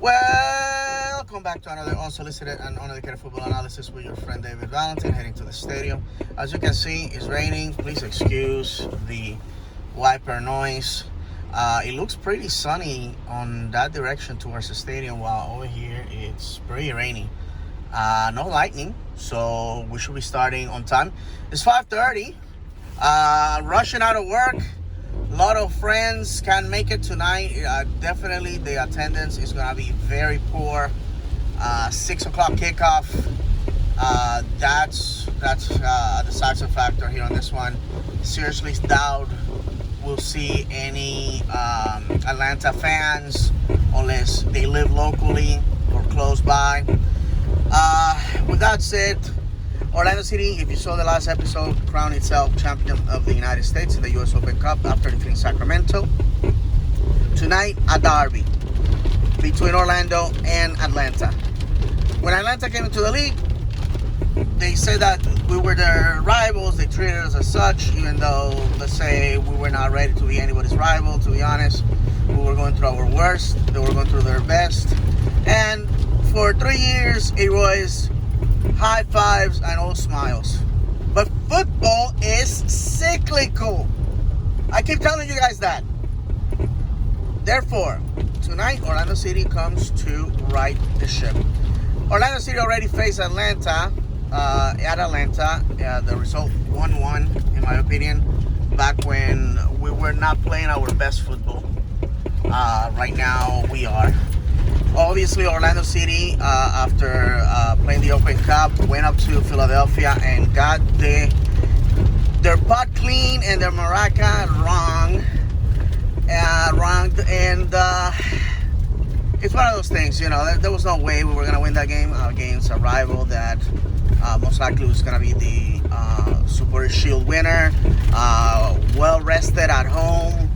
Welcome back to another unsolicited and uneditated football analysis with your friend David Valentin, heading to the stadium. As you can see, it's raining. Please excuse the wiper noise. It looks pretty sunny on that direction towards the stadium, while over here it's pretty rainy. No lightning, so we should be starting on time. It's 5:30. Rushing out of work. A lot of friends can't make it tonight. Definitely the attendance is going to be very poor. 6 o'clock kickoff. That's the decisive factor here on this one. Seriously doubt we'll see any Atlanta fans unless they live locally or close by. With that said, Orlando City, if you saw the last episode, crowned itself champion of the United States in the U.S. Open Cup after defeating Sacramento. Tonight, a derby between Orlando and Atlanta. When Atlanta came into the league, they said that we were their rivals. They treated us as such, even though, let's say, we were not ready to be anybody's rival, to be honest. We were going through our worst. They were going through their best. And for 3 years, it was high fives and all smiles. But football is cyclical. I keep telling you guys that. Therefore, tonight Orlando City comes to right the ship. Orlando City already faced Atlanta at Atlanta. The result 1-1 in my opinion, back when we were not playing our best football. Right now we are. Obviously, Orlando City, after playing the Open Cup, went up to Philadelphia and got their pot clean and their maraca wrong. And it's one of those things, you know, there was no way we were going to win that game against a rival that most likely was going to be the Super Shield winner, well rested at home.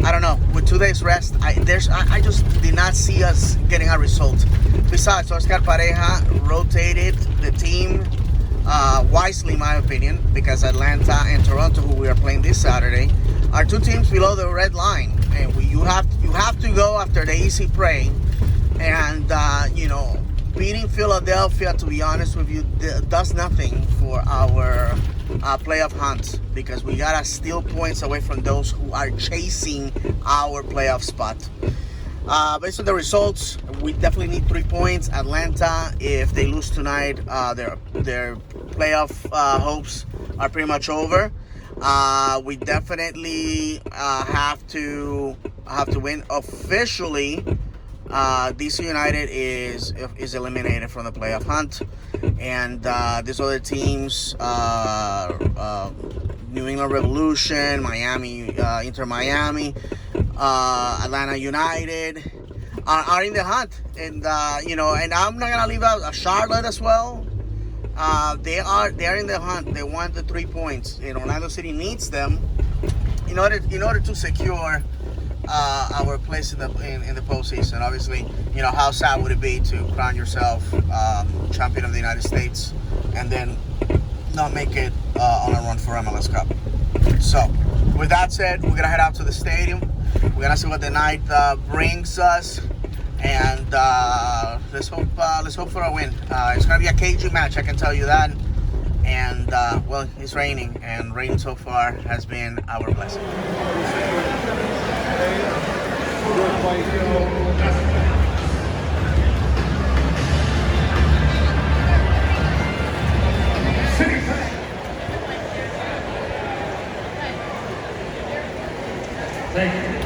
I don't know. With 2 days rest, I just did not see us getting a result. Besides, Oscar Pareja rotated the team wisely, in my opinion, because Atlanta and Toronto, who we are playing this Saturday, are two teams below the red line, and you have to go after the easy prey. And beating Philadelphia, to be honest with you, does nothing for our playoff hunt, because we gotta steal points away from those who are chasing our playoff spot. Based on the results, we definitely need 3 points. Atlanta, if they lose tonight, their playoff hopes are pretty much over. We definitely have to win officially. DC United is eliminated from the playoff hunt, and these other teams, New England Revolution, Miami, Inter Miami, Atlanta United are in the hunt, and and I'm not gonna leave out Charlotte as well. They are in the hunt. They want the 3 points, and Orlando City needs them in order to secure our place in the postseason. Obviously, how sad would it be to crown yourself champion of the United States and then not make it on a run for MLS Cup. So, with that said, we're gonna head out to the stadium. We're gonna see what the night brings us, and let's hope for a win. It's gonna be a cagey match, I can tell you that. And it's raining, and rain so far has been our blessing. Thank you.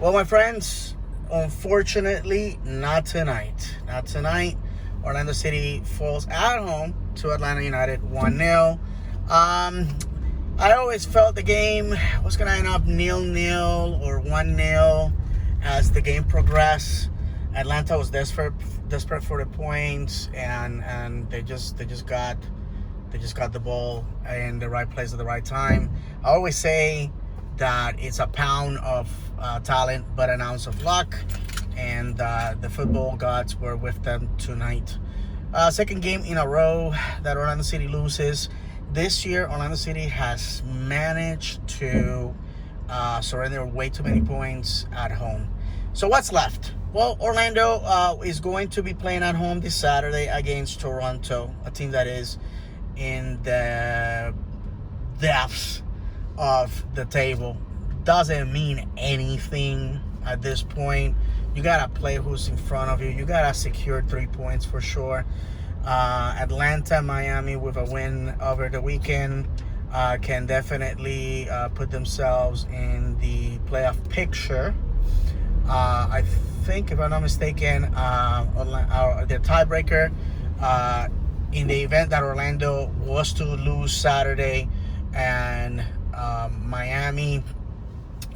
Well, my friends, unfortunately, not tonight. Not tonight. Orlando City falls at home to Atlanta United 1-0. I always felt the game was going to end up 0-0 or 1-0 as the game progressed. Atlanta was desperate for the points, and they just got the ball in the right place at the right time. I always say that it's a pound of talent but an ounce of luck, and the football gods were with them tonight. Second game in a row that Orlando City loses. This year, Orlando City has managed to surrender way too many points at home. So what's left? Well, Orlando is going to be playing at home this Saturday against Toronto, a team that is in the depths of the table. Doesn't mean anything at this point. You gotta play who's in front of you. You gotta secure 3 points for sure. Atlanta, Miami with a win over the weekend can definitely put themselves in the playoff picture. I think, if I'm not mistaken, the tiebreaker in the event that Orlando was to lose Saturday and Miami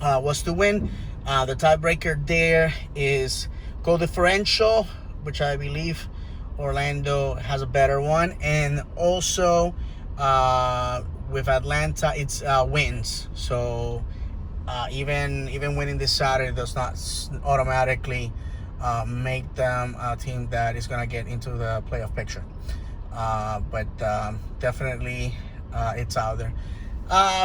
was to win, the tiebreaker there is goal differential, which I believe Orlando has a better one, and also with Atlanta it's wins. So even winning this Saturday does not automatically make them a team that is going to get into the playoff picture. But definitely it's out there.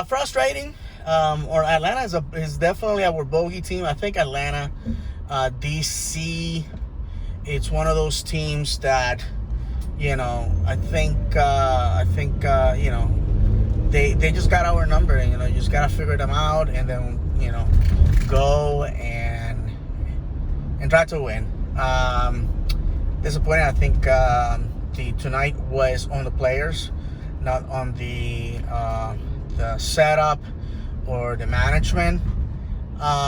Frustrating. Or Atlanta is definitely our bogey team. I think Atlanta, DC, it's one of those teams that, I think they just got our number, and you just gotta figure them out, and then go and try to win. Disappointing. I think the tonight was on the players, not on the setup or the management.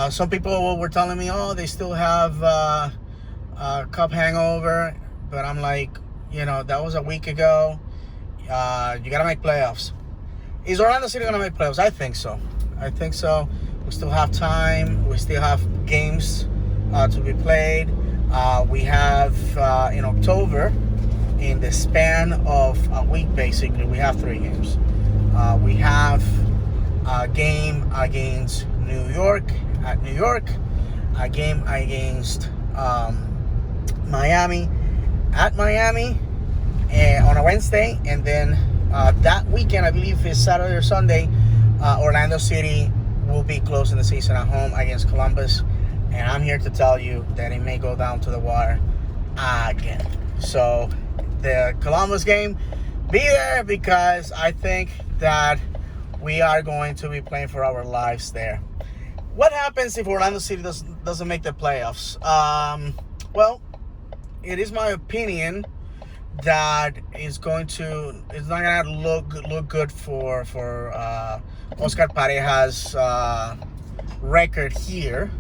Some people were telling me, they still have a cup hangover, but I'm like, that was a week ago. You gotta make playoffs. Is Orlando City gonna make playoffs? I think so. We still have time. We still have games to be played. We have in October, in the span of a week, basically, we have 3 games. We have a game against New York, a game against Miami at Miami on a Wednesday, and then that weekend, I believe it's Saturday or Sunday, Orlando City will be closing the season at home against Columbus, and I'm here to tell you that it may go down to the wire again. So the Columbus game, be there, because I think that we are going to be playing for our lives there. What happens if Orlando City doesn't make the playoffs? Well, it is my opinion that it's not gonna look good for Oscar Pareja's record here.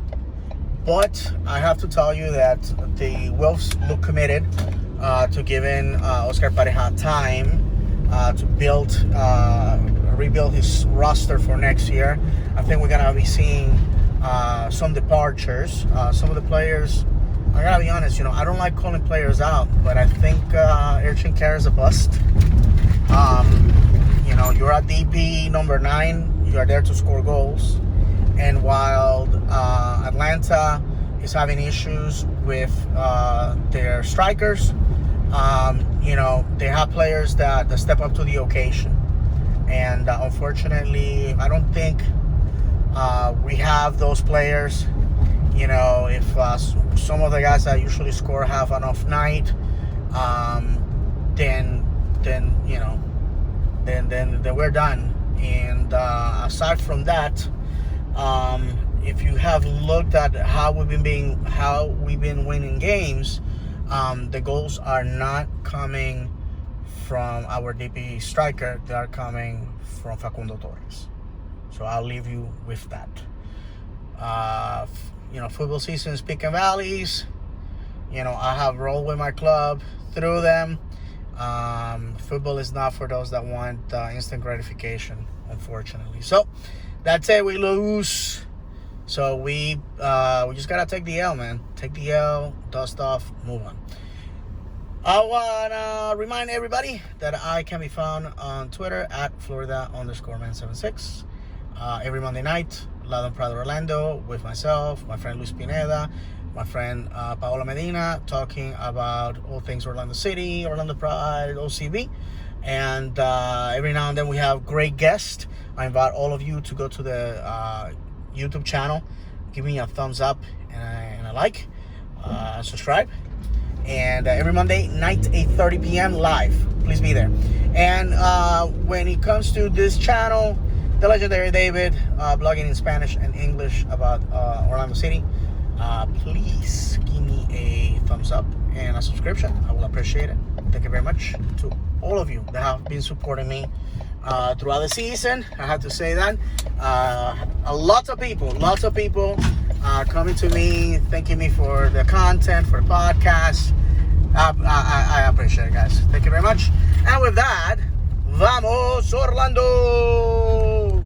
But I have to tell you that the Wolves look committed to giving Oscar Pareja time to rebuild his roster for next year. I think we're gonna be seeing some departures. Some of the players, I gotta be honest, I don't like calling players out, but I think Ercin Cara is a bust. You're at DP number 9. You are there to score goals. And while Atlanta is having issues with their strikers, They have players that step up to the occasion. And unfortunately, I don't think we have those players. If some of the guys that usually score have an off night, then we're done. And aside from that, if you have looked at how we've been winning games, the goals are not coming from our DP striker; they are coming from Facundo Torres. So I'll leave you with that. Football season's peak and valleys. I have rolled with my club through them. Football is not for those that want instant gratification, unfortunately. So that's it. We lose. So we just gotta take the L, man. Take the L, dust off, move on. I wanna remind everybody that I can be found on Twitter at Florida_man76. Every Monday night, Loud & Proud Orlando, with myself, my friend Luis Pineda, my friend Paola Medina, talking about all things Orlando City, Orlando Pride, OCB. And every now and then we have great guests. I invite all of you to go to the YouTube channel, give me a thumbs up and a like, subscribe. And every Monday night, 8:30 p.m. live. Please be there. And when it comes to this channel, the legendary David, blogging in Spanish and English about Orlando City, please give me a thumbs up and a subscription. I will appreciate it. Thank you very much to all of you that have been supporting me throughout the season. I have to say that. Lots of people coming to me, thanking me for the content, for the podcast. I appreciate it, guys. Thank you very much. And with that, vamos Orlando!